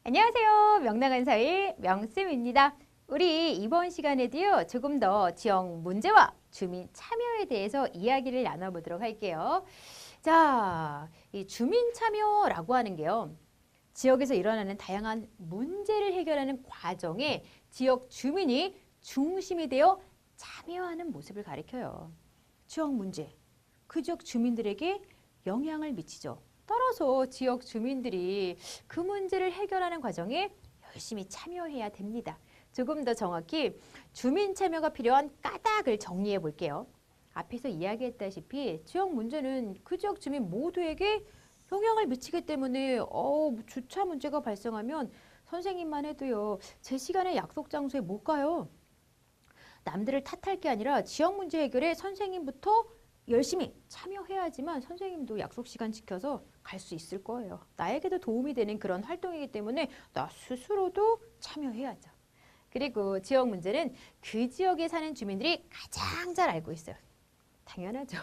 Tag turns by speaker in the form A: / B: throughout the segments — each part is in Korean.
A: 안녕하세요. 명랑한 사회 명쌤입니다. 우리 이번 시간에도요. 조금 더 지역 문제와 주민 참여에 대해서 이야기를 나눠보도록 할게요. 자, 이 주민 참여라고 하는 게요. 지역에서 일어나는 다양한 문제를 해결하는 과정에 지역 주민이 중심이 되어 참여하는 모습을 가리켜요. 지역 문제, 그 지역 주민들에게 영향을 미치죠. 따라서 지역 주민들이 그 문제를 해결하는 과정에 열심히 참여해야 됩니다. 조금 더 정확히 주민 참여가 필요한 까닭을 정리해 볼게요. 앞에서 이야기했다시피 지역 문제는 그 지역 주민 모두에게 영향을 미치기 때문에 주차 문제가 발생하면 선생님만 해도요. 제 시간에 약속 장소에 못 가요. 남들을 탓할 게 아니라 지역 문제 해결에 선생님부터 열심히 참여해야지만 선생님도 약속 시간 지켜서 갈 수 있을 거예요. 나에게도 도움이 되는 그런 활동이기 때문에 나 스스로도 참여해야죠. 그리고 지역 문제는 그 지역에 사는 주민들이 가장 잘 알고 있어요. 당연하죠.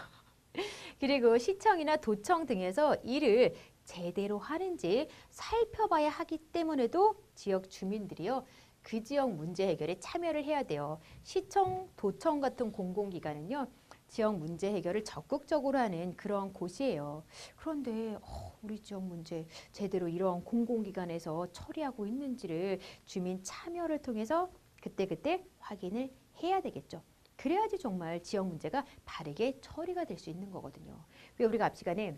A: 그리고 시청이나 도청 등에서 이를 제대로 하는지 살펴봐야 하기 때문에도 지역 주민들이요. 그 지역 문제 해결에 참여를 해야 돼요. 시청, 도청 같은 공공기관은요. 지역 문제 해결을 적극적으로 하는 그런 곳이에요. 그런데 우리 지역 문제 제대로 이런 공공기관에서 처리하고 있는지를 주민 참여를 통해서 그때그때 확인을 해야 되겠죠. 그래야지 정말 지역 문제가 바르게 처리가 될 수 있는 거거든요. 왜 우리가 앞 시간에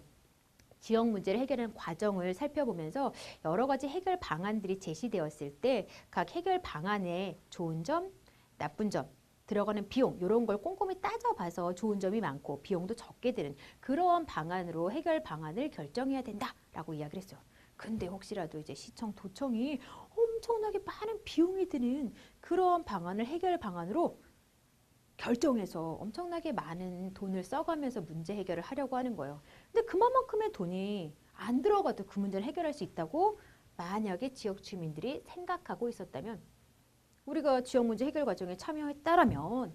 A: 지역 문제를 해결하는 과정을 살펴보면서 여러 가지 해결 방안들이 제시되었을 때 각 해결 방안의 좋은 점, 나쁜 점, 들어가는 비용 이런 걸 꼼꼼히 따져봐서 좋은 점이 많고 비용도 적게 드는 그런 방안으로 해결 방안을 결정해야 된다라고 이야기를 했어요. 근데 혹시라도 이제 시청, 도청이 엄청나게 많은 비용이 드는 그런 방안을 해결 방안으로 결정해서 엄청나게 많은 돈을 써가면서 문제 해결을 하려고 하는 거예요. 근데 그만큼의 돈이 안 들어가도 그 문제를 해결할 수 있다고 만약에 지역 주민들이 생각하고 있었다면 우리가 지역 문제 해결 과정에 참여했다라면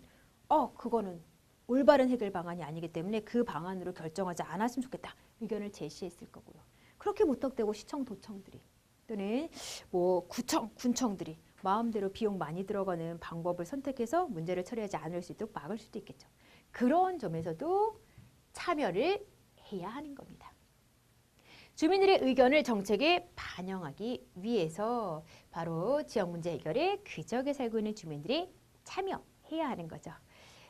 A: 그거는 올바른 해결 방안이 아니기 때문에 그 방안으로 결정하지 않았으면 좋겠다. 의견을 제시했을 거고요. 그렇게 무턱대고 시청, 도청들이 또는 구청, 군청들이 마음대로 비용 많이 들어가는 방법을 선택해서 문제를 처리하지 않을 수 있도록 막을 수도 있겠죠. 그런 점에서도 참여를 해야 하는 겁니다. 주민들의 의견을 정책에 반영하기 위해서 바로 지역 문제 해결에 그 지역에 살고 있는 주민들이 참여해야 하는 거죠.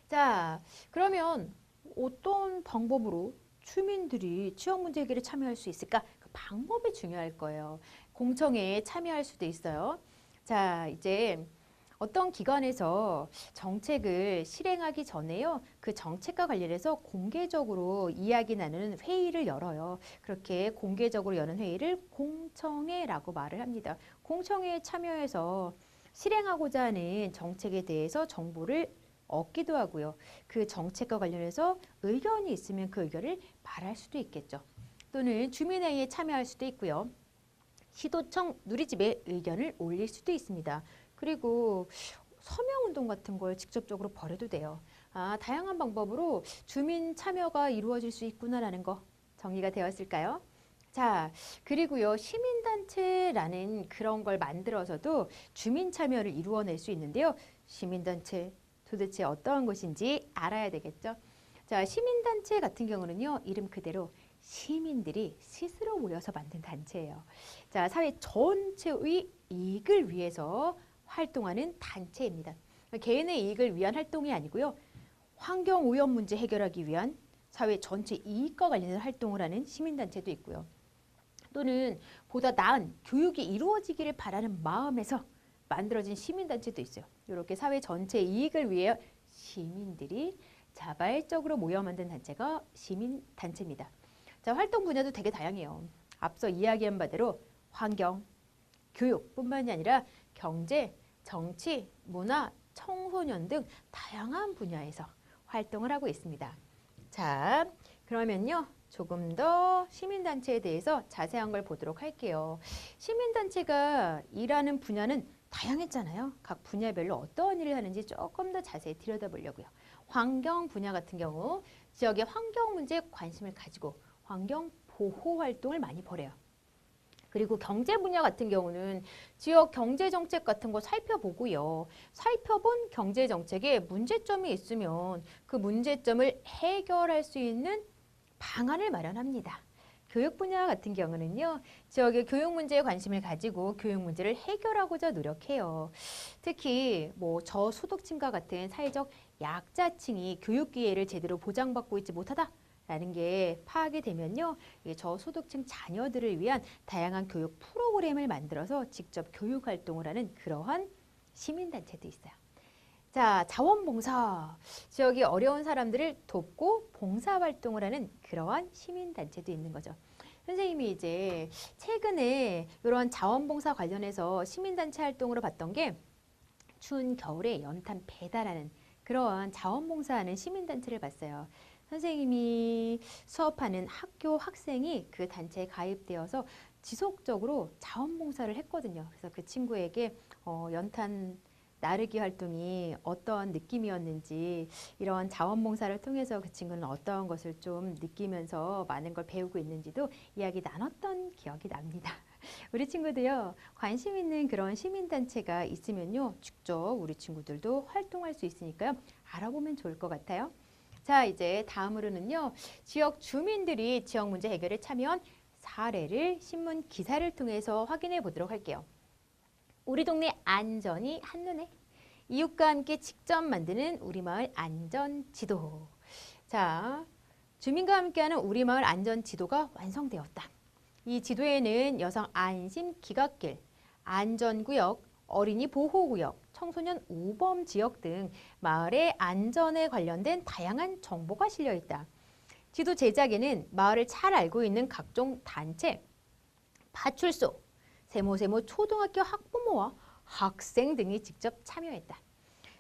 A: 자, 그러면 어떤 방법으로 주민들이 지역 문제 해결에 참여할 수 있을까? 그 방법이 중요할 거예요. 공청회에 참여할 수도 있어요. 자, 이제 어떤 기관에서 정책을 실행하기 전에요. 그 정책과 관련해서 공개적으로 이야기 나누는 회의를 열어요. 그렇게 공개적으로 여는 회의를 공청회라고 말을 합니다. 공청회에 참여해서 실행하고자 하는 정책에 대해서 정보를 얻기도 하고요. 그 정책과 관련해서 의견이 있으면 그 의견을 말할 수도 있겠죠. 또는 주민회의에 참여할 수도 있고요. 시도청 누리집에 의견을 올릴 수도 있습니다. 그리고 서명운동 같은 걸 직접적으로 벌여도 돼요. 다양한 방법으로 주민 참여가 이루어질 수 있구나라는 거 정리가 되었을까요? 자, 그리고요, 시민단체라는 그런 걸 만들어서도 주민 참여를 이루어낼 수 있는데요. 시민단체 도대체 어떠한 것인지 알아야 되겠죠? 자, 시민단체 같은 경우는요, 이름 그대로 시민들이 스스로 모여서 만든 단체예요. 자, 사회 전체의 이익을 위해서 활동하는 단체입니다. 개인의 이익을 위한 활동이 아니고요. 환경오염 문제 해결하기 위한 사회 전체 이익과 관련된 활동을 하는 시민단체도 있고요. 또는 보다 나은 교육이 이루어지기를 바라는 마음에서 만들어진 시민단체도 있어요. 이렇게 사회 전체 이익을 위해 시민들이 자발적으로 모여 만든 단체가 시민단체입니다. 자, 활동 분야도 되게 다양해요. 앞서 이야기한 바대로 환경, 교육뿐만이 아니라 경제, 정치, 문화, 청소년 등 다양한 분야에서 활동을 하고 있습니다. 자, 그러면요. 조금 더 시민단체에 대해서 자세한 걸 보도록 할게요. 시민단체가 일하는 분야는 다양했잖아요. 각 분야별로 어떠한 일을 하는지 조금 더 자세히 들여다보려고요. 환경 분야 같은 경우 지역의 환경 문제에 관심을 가지고 환경 보호 활동을 많이 벌여요. 그리고 경제 분야 같은 경우는 지역 경제 정책 같은 거 살펴보고요. 살펴본 경제 정책에 문제점이 있으면 그 문제점을 해결할 수 있는 방안을 마련합니다. 교육 분야 같은 경우는요, 지역의 교육 문제에 관심을 가지고 교육 문제를 해결하고자 노력해요. 특히 뭐 저소득층과 같은 사회적 약자층이 교육 기회를 제대로 보장받고 있지 못하다라는 게 파악이 되면요, 이 저소득층 자녀들을 위한 다양한 교육 프로그램을 만들어서 직접 교육 활동을 하는 그러한 시민단체도 있어요. 자, 자원봉사. 지역이 어려운 사람들을 돕고 봉사활동을 하는 그러한 시민단체도 있는 거죠. 선생님이 이제 최근에 이런 자원봉사 관련해서 시민단체 활동으로 봤던 게 추운 겨울에 연탄 배달하는 그러한 자원봉사하는 시민단체를 봤어요. 선생님이 수업하는 학교 학생이 그 단체에 가입되어서 지속적으로 자원봉사를 했거든요. 그래서 그 친구에게 연탄 나르기 활동이 어떤 느낌이었는지 이런 자원봉사를 통해서 그 친구는 어떤 것을 좀 느끼면서 많은 걸 배우고 있는지도 이야기 나눴던 기억이 납니다. 우리 친구도요, 관심 있는 그런 시민단체가 있으면요, 직접 우리 친구들도 활동할 수 있으니까요, 알아보면 좋을 것 같아요. 자, 이제 다음으로는요, 지역 주민들이 지역 문제 해결에 참여한 사례를 신문 기사를 통해서 확인해 보도록 할게요. 우리 동네 안전이 한눈에 이웃과 함께 직접 만드는 우리 마을 안전지도. 자, 주민과 함께하는 우리 마을 안전지도가 완성되었다. 이 지도에는 여성 안심 기각길, 안전구역, 어린이 보호구역, 청소년 우범 지역 등 마을의 안전에 관련된 다양한 정보가 실려 있다. 지도 제작에는 마을을 잘 알고 있는 각종 단체, 파출소, 세모세모 초등학교 학부모와 학생 등이 직접 참여했다.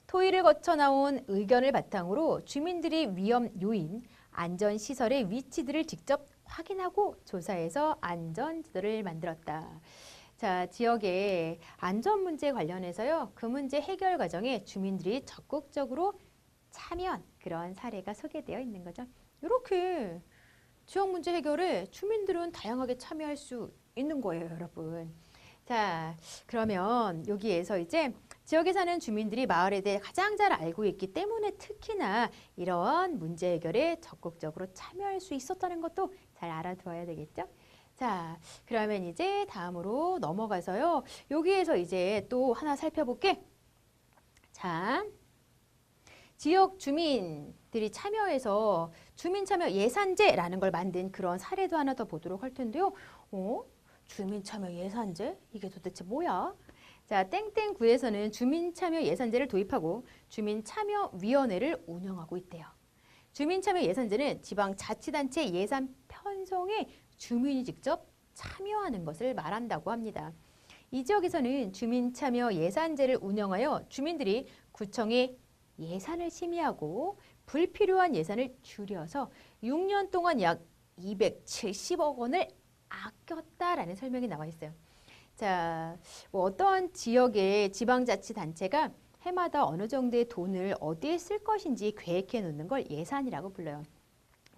A: 토의를 거쳐 나온 의견을 바탕으로 주민들이 위험 요인, 안전시설의 위치들을 직접 확인하고 조사해서 안전지도를 만들었다. 자, 지역의 안전 문제 관련해서요, 그 문제 해결 과정에 주민들이 적극적으로 참여한 그런 사례가 소개되어 있는 거죠. 이렇게 지역 문제 해결에 주민들은 다양하게 참여할 수 있는 거예요, 여러분. 자, 그러면 여기에서 이제 지역에 사는 주민들이 마을에 대해 가장 잘 알고 있기 때문에 특히나 이런 문제 해결에 적극적으로 참여할 수 있었다는 것도 잘 알아두어야 되겠죠? 자, 그러면 이제 다음으로 넘어가서요. 여기에서 이제 또 하나 살펴볼게. 자, 지역 주민들이 참여해서 주민 참여 예산제라는 걸 만든 그런 사례도 하나 더 보도록 할 텐데요. 주민 참여 예산제? 이게 도대체 뭐야? 자, 땡땡구에서는 주민 참여 예산제를 도입하고 주민 참여위원회를 운영하고 있대요. 주민 참여 예산제는 지방자치단체 예산 편성에 주민이 직접 참여하는 것을 말한다고 합니다. 이 지역에서는 주민 참여 예산제를 운영하여 주민들이 구청에 예산을 심의하고 불필요한 예산을 줄여서 6년 동안 약 270억 원을 아꼈다라는 설명이 나와 있어요. 자, 뭐 어떤 지역의 지방자치단체가 해마다 어느 정도의 돈을 어디에 쓸 것인지 계획해 놓는 걸 예산이라고 불러요.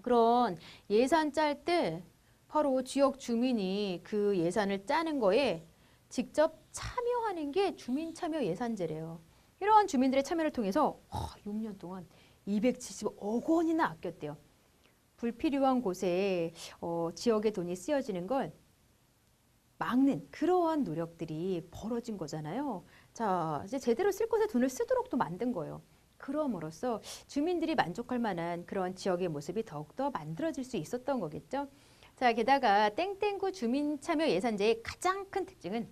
A: 그런 예산 짤 때 바로 지역 주민이 그 예산을 짜는 거에 직접 참여하는 게 주민참여 예산제래요. 이러한 주민들의 참여를 통해서 6년 동안 270억 원이나 아꼈대요. 불필요한 곳에 지역의 돈이 쓰여지는 걸 막는 그러한 노력들이 벌어진 거잖아요. 자, 이제 제대로 쓸 곳에 돈을 쓰도록 또 만든 거예요. 그럼으로써 주민들이 만족할 만한 그런 지역의 모습이 더욱더 만들어질 수 있었던 거겠죠. 자, 게다가 땡땡구 주민참여 예산제의 가장 큰 특징은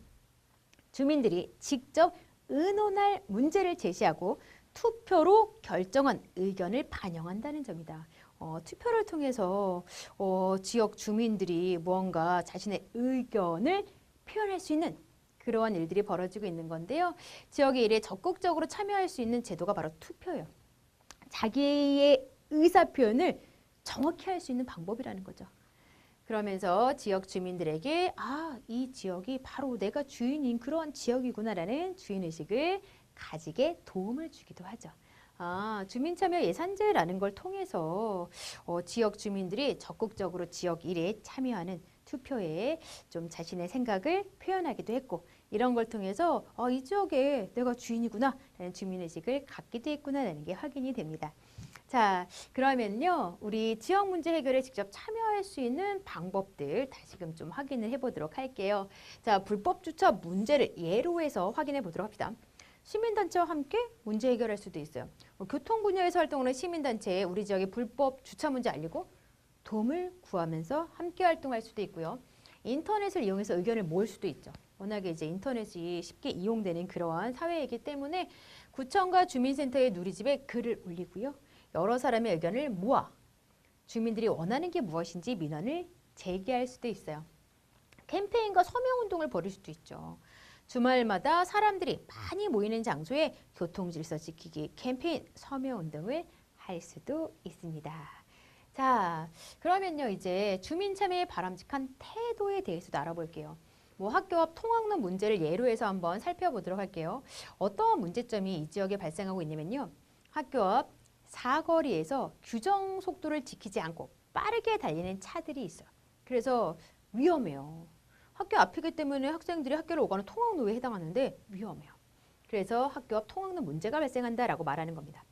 A: 주민들이 직접 의논할 문제를 제시하고 투표로 결정한 의견을 반영한다는 점이다. 투표를 통해서 지역 주민들이 무언가 자신의 의견을 표현할 수 있는 그러한 일들이 벌어지고 있는 건데요. 지역의 일에 적극적으로 참여할 수 있는 제도가 바로 투표예요. 자기의 의사표현을 정확히 할 수 있는 방법이라는 거죠. 그러면서 지역 주민들에게 이 지역이 바로 내가 주인인 그러한 지역이구나라는 주인의식을 가지게 도움을 주기도 하죠. 주민참여 예산제라는 걸 통해서 지역 주민들이 적극적으로 지역 일에 참여하는 투표에 좀 자신의 생각을 표현하기도 했고 이런 걸 통해서 이 지역에 내가 주인이구나 라는 주민의식을 갖기도 했구나라는 게 확인이 됩니다. 자, 그러면요. 우리 지역 문제 해결에 직접 참여할 수 있는 방법들 다시금 좀 확인을 해보도록 할게요. 자, 불법 주차 문제를 예로 해서 확인해 보도록 합시다. 시민단체와 함께 문제 해결할 수도 있어요. 교통 분야에서 활동하는 시민단체에 우리 지역의 불법 주차 문제 알리고 도움을 구하면서 함께 활동할 수도 있고요. 인터넷을 이용해서 의견을 모을 수도 있죠. 워낙에 이제 인터넷이 쉽게 이용되는 그러한 사회이기 때문에 구청과 주민센터의 누리집에 글을 올리고요. 여러 사람의 의견을 모아 주민들이 원하는 게 무엇인지 민원을 제기할 수도 있어요. 캠페인과 서명운동을 벌일 수도 있죠. 주말마다 사람들이 많이 모이는 장소에 교통질서 지키기 캠페인 서명운동을 할 수도 있습니다. 자, 그러면요 이제 주민참여의 바람직한 태도에 대해서도 알아볼게요. 학교 앞 통학로 문제를 예로 해서 한번 살펴보도록 할게요. 어떤 문제점이 이 지역에 발생하고 있냐면요. 학교 앞 사거리에서 규정 속도를 지키지 않고 빠르게 달리는 차들이 있어요. 그래서 위험해요. 학교 앞이기 때문에 학생들이 학교를 오가는 통학로에 해당하는데 위험해요. 그래서 학교 앞 통학로 문제가 발생한다라고 말하는 겁니다.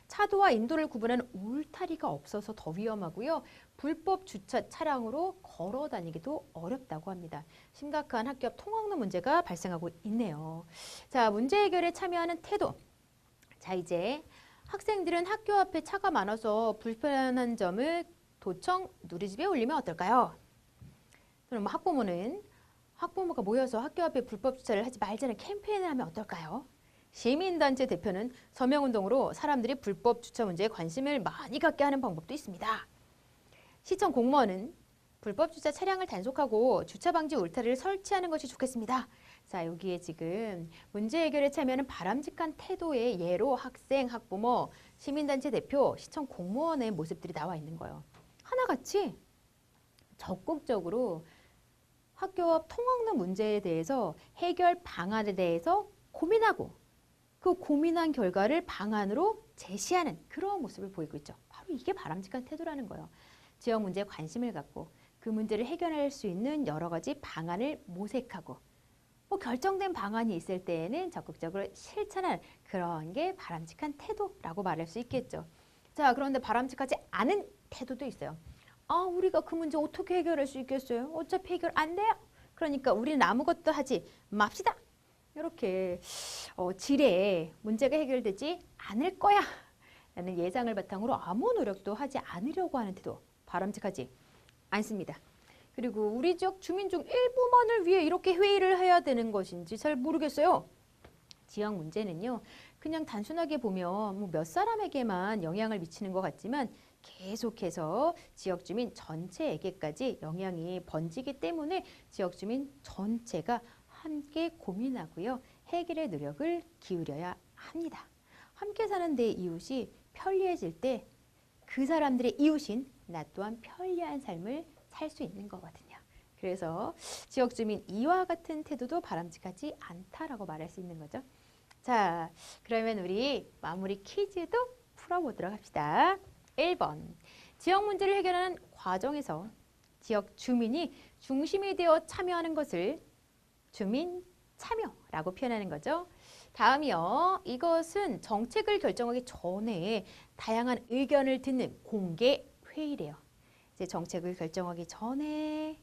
A: 차도와 인도를 구분하는 울타리가 없어서 더 위험하고요. 불법 주차 차량으로 걸어 다니기도 어렵다고 합니다. 심각한 학교 앞 통학로 문제가 발생하고 있네요. 자, 문제 해결에 참여하는 태도. 자, 이제 학생들은 학교 앞에 차가 많아서 불편한 점을 도청 누리집에 올리면 어떨까요? 그럼 학부모가 모여서 학교 앞에 불법 주차를 하지 말자는 캠페인을 하면 어떨까요? 시민단체 대표는 서명운동으로 사람들이 불법 주차 문제에 관심을 많이 갖게 하는 방법도 있습니다. 시청 공무원은 불법 주차 차량을 단속하고 주차 방지 울타리를 설치하는 것이 좋겠습니다. 자, 여기에 지금 문제 해결에 참여하는 바람직한 태도의 예로 학생, 학부모, 시민단체 대표, 시청 공무원의 모습들이 나와 있는 거예요. 하나같이 적극적으로 학교 앞 통학로 문제에 대해서 해결 방안에 대해서 고민하고 그 고민한 결과를 방안으로 제시하는 그런 모습을 보이고 있죠. 바로 이게 바람직한 태도라는 거예요. 지역 문제에 관심을 갖고 그 문제를 해결할 수 있는 여러 가지 방안을 모색하고 결정된 방안이 있을 때에는 적극적으로 실천하는 그런 게 바람직한 태도라고 말할 수 있겠죠. 자, 그런데 바람직하지 않은 태도도 있어요. 우리가 그 문제 어떻게 해결할 수 있겠어요? 어차피 해결 안 돼요. 그러니까 우리는 아무것도 하지 맙시다. 이렇게 지레 문제가 해결되지 않을 거야 라는 예상을 바탕으로 아무 노력도 하지 않으려고 하는 태도 바람직하지 않습니다. 그리고 우리 지역 주민 중 일부만을 위해 이렇게 회의를 해야 되는 것인지 잘 모르겠어요. 지역 문제는요. 그냥 단순하게 보면 몇 사람에게만 영향을 미치는 것 같지만 계속해서 지역 주민 전체에게까지 영향이 번지기 때문에 지역 주민 전체가 함께 고민하고요. 해결의 노력을 기울여야 합니다. 함께 사는 내 이웃이 편리해질 때 그 사람들의 이웃인 나 또한 편리한 삶을 살 수 있는 거거든요. 그래서 지역 주민 이와 같은 태도도 바람직하지 않다라고 말할 수 있는 거죠. 자, 그러면 우리 마무리 퀴즈도 풀어보도록 합시다. 1번, 지역 문제를 해결하는 과정에서 지역 주민이 중심이 되어 참여하는 것을 주민 참여라고 표현하는 거죠. 다음이요. 이것은 정책을 결정하기 전에 다양한 의견을 듣는 공개 회의래요. 이제 정책을 결정하기 전에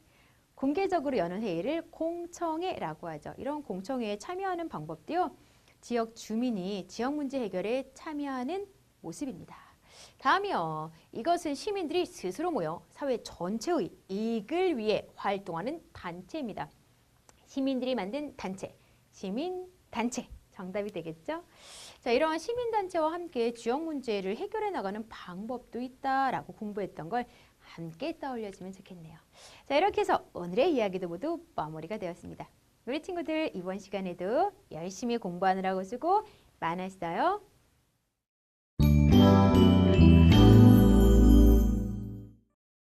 A: 공개적으로 여는 회의를 공청회라고 하죠. 이런 공청회에 참여하는 방법도요. 지역 주민이 지역 문제 해결에 참여하는 모습입니다. 다음이요. 이것은 시민들이 스스로 모여 사회 전체의 이익을 위해 활동하는 단체입니다. 시민들이 만든 단체, 시민단체. 정답이 되겠죠? 자, 이러한 시민단체와 함께 지역 문제를 해결해 나가는 방법도 있다라고 공부했던 걸 함께 떠올려주면 좋겠네요. 자, 이렇게 해서 오늘의 이야기도 모두 마무리가 되었습니다. 우리 친구들 이번 시간에도 열심히 공부하느라고 수고 많았어요.